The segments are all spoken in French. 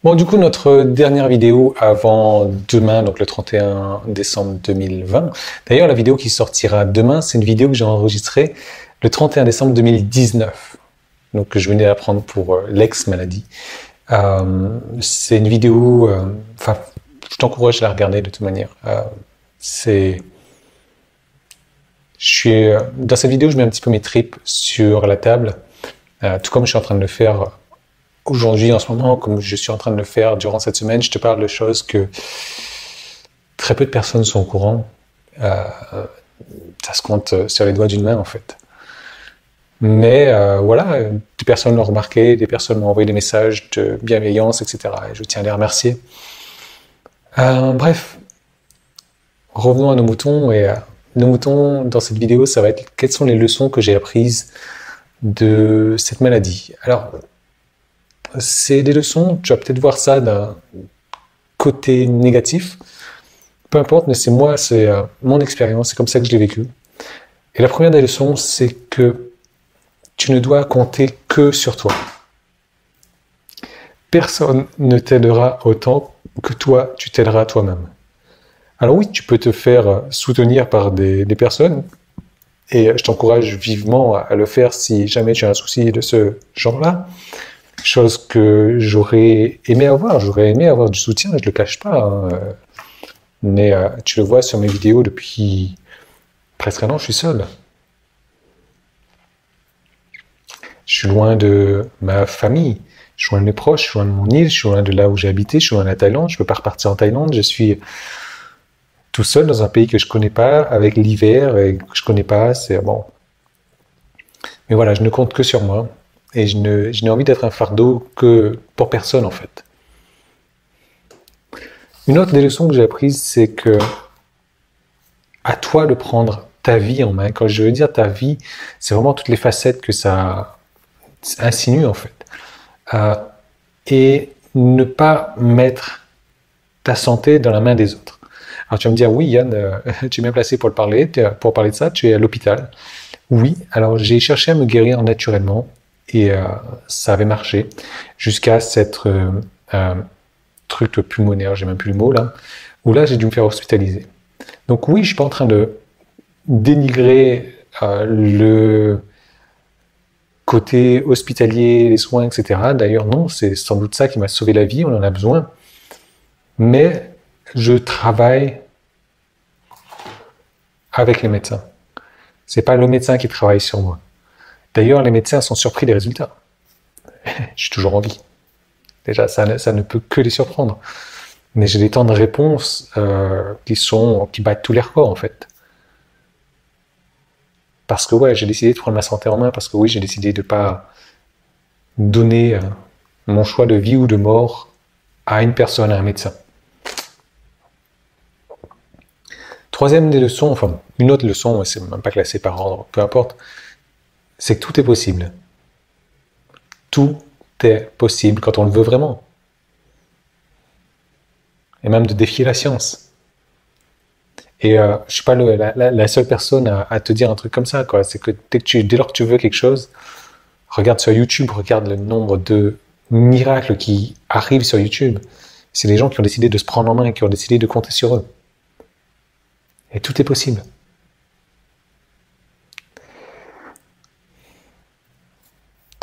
Bon, du coup, notre dernière vidéo avant demain, donc le 31 décembre 2020. D'ailleurs, la vidéo qui sortira demain, c'est une vidéo que j'ai enregistrée le 31 décembre 2019. Donc, que je venais d'apprendre pour l'ex-maladie. C'est une vidéo, enfin, je t'encourage à la regarder de toute manière. Dans cette vidéo, je mets un petit peu mes tripes sur la table, tout comme je suis en train de le faire aujourd'hui, en ce moment, comme je suis en train de le faire durant cette semaine. Je te parle de choses que très peu de personnes sont au courant. Ça se compte sur les doigts d'une main, en fait. Mais voilà, des personnes l'ont remarqué, des personnes m'ont envoyé des messages de bienveillance, etc. Et je tiens à les remercier. Bref, revenons à nos moutons. Et nos moutons, dans cette vidéo, ça va être quelles sont les leçons que j'ai apprises de cette maladie. Alors, c'est des leçons, tu vas peut-être voir ça d'un côté négatif. Peu importe, mais c'est moi, c'est mon expérience, c'est comme ça que je l'ai vécu. Et la première des leçons, c'est que tu ne dois compter que sur toi. Personne ne t'aidera autant que toi, tu t'aideras toi-même. Alors oui, tu peux te faire soutenir par des personnes, et je t'encourage vivement à le faire si jamais tu as un souci de ce genre-là. Chose que j'aurais aimé avoir. J'aurais aimé avoir du soutien, je ne le cache pas. Hein. Mais tu le vois sur mes vidéos depuis presque un an, je suis seul. Je suis loin de ma famille, je suis loin de mes proches, je suis loin de mon île, je suis loin de là où j'ai habité, je suis loin de la Thaïlande, je ne peux pas repartir en Thaïlande, je suis tout seul dans un pays que je ne connais pas, avec l'hiver et que je ne connais pas, c'est bon. Mais voilà, je ne compte que sur moi et je n'ai envie d'être un fardeau que pour personne en fait. Une autre des leçons que j'ai apprises, c'est que à toi de prendre ta vie en main. Quand je veux dire ta vie, c'est vraiment toutes les facettes que ça insinue en fait. Et ne pas mettre ta santé dans la main des autres. Alors tu vas me dire, oui Yann, tu es bien placé pour parler de ça, tu es à l'hôpital. Oui, alors j'ai cherché à me guérir naturellement et ça avait marché jusqu'à cette truc pulmonaire, j'ai même plus le mot là, où là j'ai dû me faire hospitaliser. Donc oui, je suis pas en train de dénigrer le côté hospitalier, les soins, etc. D'ailleurs non, c'est sans doute ça qui m'a sauvé la vie, on en a besoin. Mais je travaille avec les médecins. C'est pas le médecin qui travaille sur moi. D'ailleurs, les médecins sont surpris des résultats. Je suis toujours en vie. Déjà, ça ne peut que les surprendre. Mais j'ai des temps de réponse qui battent tous les records, en fait. Parce que, ouais, j'ai décidé de prendre ma santé en main, parce que, oui, j'ai décidé de ne pas donner mon choix de vie ou de mort à une personne, à un médecin. Troisième des leçons, enfin, une autre leçon, c'est même pas classé par ordre, peu importe, c'est que tout est possible. Tout est possible quand on le veut vraiment. Et même de défier la science. Et je suis pas la seule personne à te dire un truc comme ça, quoi. C'est que dès lors que tu veux quelque chose, regarde sur YouTube, regarde le nombre de miracles qui arrivent sur YouTube. C'est les gens qui ont décidé de se prendre en main et qui ont décidé de compter sur eux. Et tout est possible.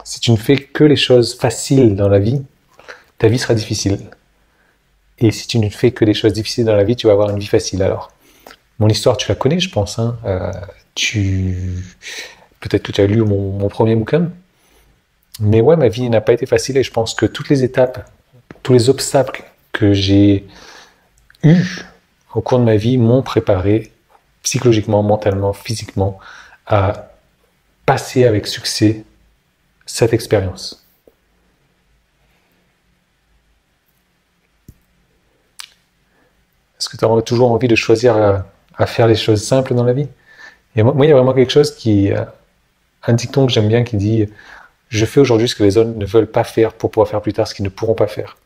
Si tu ne fais que les choses faciles dans la vie, ta vie sera difficile. Et si tu ne fais que des choses difficiles dans la vie, tu vas avoir une vie facile. Alors, mon histoire, tu la connais, je pense. Hein. Peut-être que tu as lu mon premier bouquin. Mais ouais, ma vie n'a pas été facile et je pense que toutes les étapes, tous les obstacles que j'ai eus au cours de ma vie m'ont préparé psychologiquement, mentalement, physiquement à passer avec succès cette expérience. Est-ce que tu as toujours envie de choisir à faire les choses simples dans la vie? Et moi, il y a vraiment quelque chose un dicton que j'aime bien qui dit « Je fais aujourd'hui ce que les autres ne veulent pas faire pour pouvoir faire plus tard ce qu'ils ne pourront pas faire. »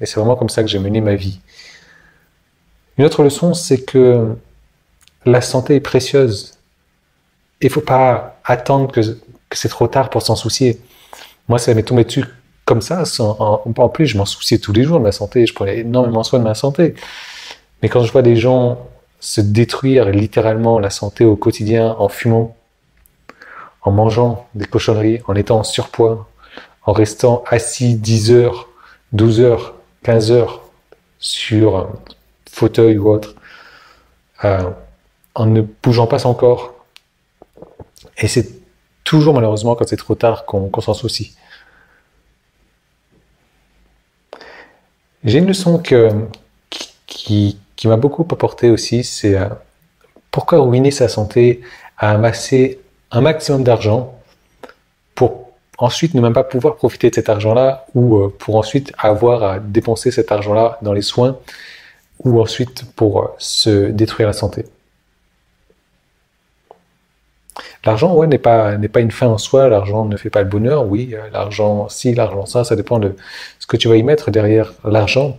Et c'est vraiment comme ça que j'ai mené ma vie. Une autre leçon, c'est que la santé est précieuse. Il ne faut pas attendre que c'est trop tard pour s'en soucier. Moi, ça m'est tombé dessus comme ça, en plus, je m'en souciais tous les jours de ma santé, je prenais énormément soin de ma santé. Mais quand je vois des gens se détruire littéralement la santé au quotidien en fumant, en mangeant des cochonneries, en étant en surpoids, en restant assis 10 heures, 12 heures, 15 heures sur un fauteuil ou autre, euh, en ne bougeant pas son corps. Et c'est toujours malheureusement quand c'est trop tard qu'on s'en soucie. J'ai une leçon qui m'a beaucoup apporté aussi, c'est pourquoi ruiner sa santé à amasser un maximum d'argent pour ensuite ne même pas pouvoir profiter de cet argent-là ou pour ensuite avoir à dépenser cet argent-là dans les soins ou ensuite pour se détruire la santé. L'argent, ouais, n'est pas une fin en soi, l'argent ne fait pas le bonheur, oui, l'argent, si, l'argent, ça dépend de ce que tu vas y mettre derrière l'argent.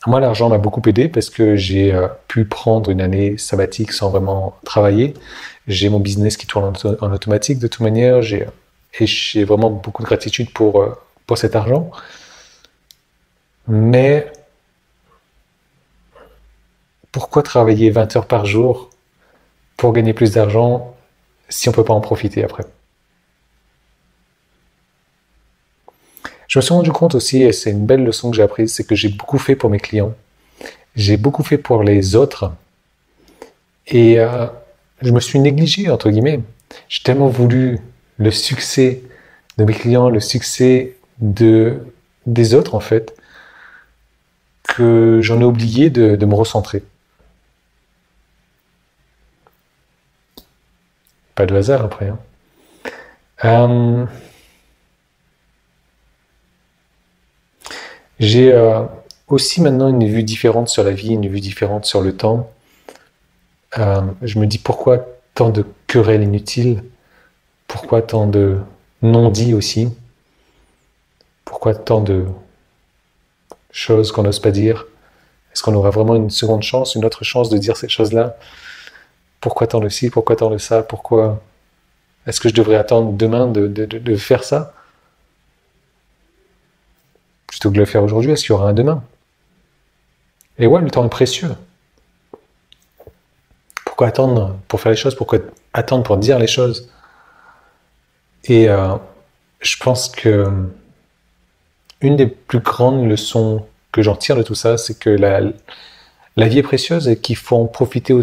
Moi, l'argent m'a beaucoup aidé parce que j'ai pu prendre une année sabbatique sans vraiment travailler. J'ai mon business qui tourne en automatique de toute manière, et j'ai vraiment beaucoup de gratitude pour cet argent. Mais pourquoi travailler 20 heures par jour pour gagner plus d'argent si on ne peut pas en profiter après? Je me suis rendu compte aussi, et c'est une belle leçon que j'ai apprise, c'est que j'ai beaucoup fait pour mes clients, j'ai beaucoup fait pour les autres, et je me suis négligé, entre guillemets. J'ai tellement voulu le succès de mes clients, le succès des autres, en fait, que j'en ai oublié de me recentrer. Pas de hasard après. Hein. Euh, j'ai aussi maintenant une vue différente sur la vie, une vue différente sur le temps. Je me dis pourquoi tant de querelles inutiles, pourquoi tant de non-dits aussi, pourquoi tant de choses qu'on n'ose pas dire. Est-ce qu'on aura vraiment une seconde chance, une autre chance de dire ces choses-là? Pourquoi tant de ci, pourquoi tant de ça, pourquoi est-ce que je devrais attendre demain de faire ça plutôt que de le faire aujourd'hui? Est-ce qu'il y aura un demain? Et ouais, le temps est précieux. Pourquoi attendre pour faire les choses? Pourquoi attendre pour dire les choses? Et je pense que une des plus grandes leçons que j'en tire de tout ça, c'est que la vie est précieuse et qu'il faut en profiter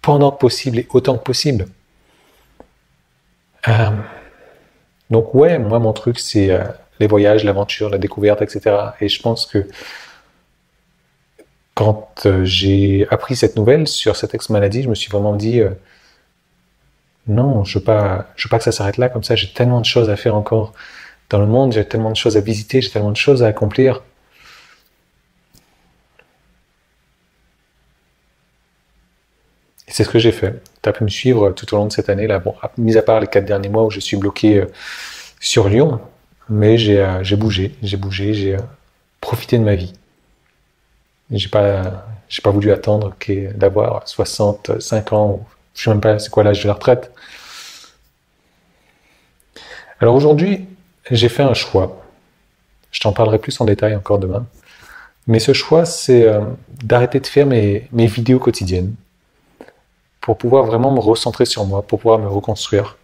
pendant que possible et autant que possible. Euh, donc ouais, moi mon truc c'est les voyages, l'aventure, la découverte, etc. Et je pense que quand j'ai appris cette nouvelle sur cette ex-maladie, je me suis vraiment dit non, je veux pas que ça s'arrête là comme ça. J'ai tellement de choses à faire encore dans le monde, j'ai tellement de choses à visiter, j'ai tellement de choses à accomplir. Et c'est ce que j'ai fait. Tu as pu me suivre tout au long de cette année là. Bon, mis à part les 4 derniers mois où je suis bloqué sur Lyon, mais j'ai bougé, j'ai profité de ma vie. J'ai pas voulu attendre d'avoir 65 ans, ou je sais même pas c'est quoi l'âge de la retraite. Alors aujourd'hui, j'ai fait un choix. Je t'en parlerai plus en détail encore demain. Mais ce choix, c'est d'arrêter de faire mes vidéos quotidiennes pour pouvoir vraiment me recentrer sur moi, pour pouvoir me reconstruire.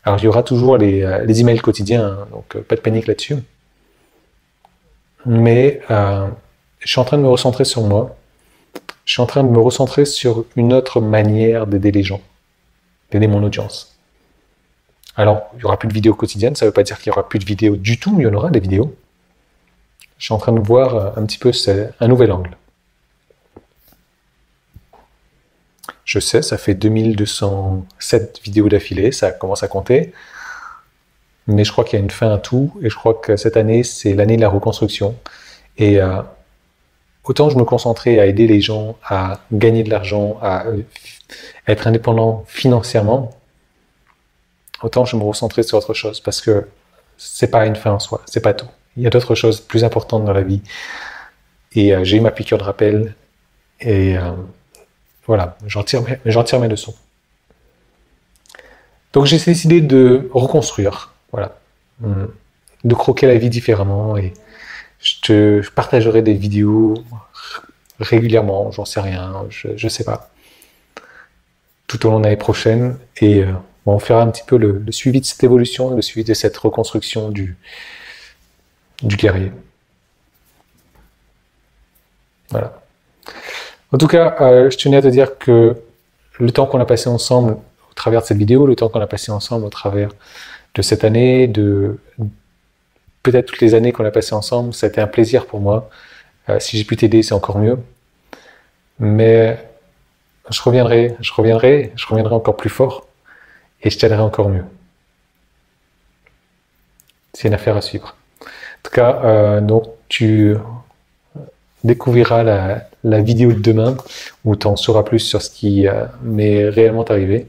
Alors il y aura toujours les emails quotidiens, hein, donc pas de panique là-dessus. Mais je suis en train de me recentrer sur moi. Je suis en train de me recentrer sur une autre manière d'aider les gens, d'aider mon audience. Alors, il n'y aura plus de vidéos quotidiennes, ça ne veut pas dire qu'il n'y aura plus de vidéos du tout, il y en aura des vidéos. Je suis en train de voir un petit peu un nouvel angle. Je sais, ça fait 2207 vidéos d'affilée, ça commence à compter. Mais je crois qu'il y a une fin à tout, et je crois que cette année, c'est l'année de la reconstruction. Et autant je me concentrais à aider les gens à gagner de l'argent, à être indépendant financièrement, autant je me recentrais sur autre chose, parce que c'est pas une fin en soi, c'est pas tout. Il y a d'autres choses plus importantes dans la vie. Et j'ai eu ma piqûre de rappel, et voilà, j'en tire mes leçons. Donc j'ai décidé de reconstruire, voilà. de croquer la vie différemment. Et je partagerai des vidéos régulièrement, j'en sais rien, je sais pas, tout au long de l'année prochaine. Et on fera un petit peu le suivi de cette évolution, le suivi de cette reconstruction du guerrier. Voilà. En tout cas, je tenais à te dire que le temps qu'on a passé ensemble au travers de cette vidéo, le temps qu'on a passé ensemble au travers de cette année, de peut-être toutes les années qu'on a passées ensemble, ça a été un plaisir pour moi. Si j'ai pu t'aider, c'est encore mieux. Mais je reviendrai encore plus fort et je t'aiderai encore mieux. C'est une affaire à suivre. En tout cas, donc tu découvriras la vidéo de demain où tu en sauras plus sur ce qui m'est réellement arrivé.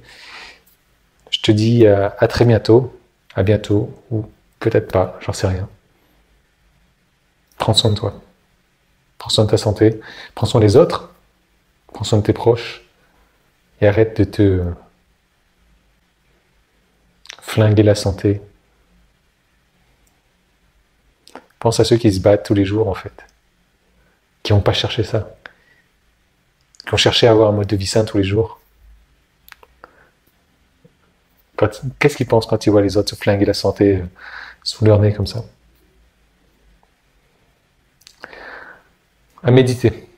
Je te dis à très bientôt, ou peut-être pas, j'en sais rien. Prends soin de toi, prends soin de ta santé, prends soin des autres, prends soin de tes proches et arrête de te flinguer la santé. Pense à ceux qui se battent tous les jours en fait, qui n'ont pas cherché ça, qui ont cherché à avoir un mode de vie sain tous les jours. Qu'est-ce qu'ils pensent quand ils voient les autres se flinguer la santé sous leur nez comme ça? À méditer.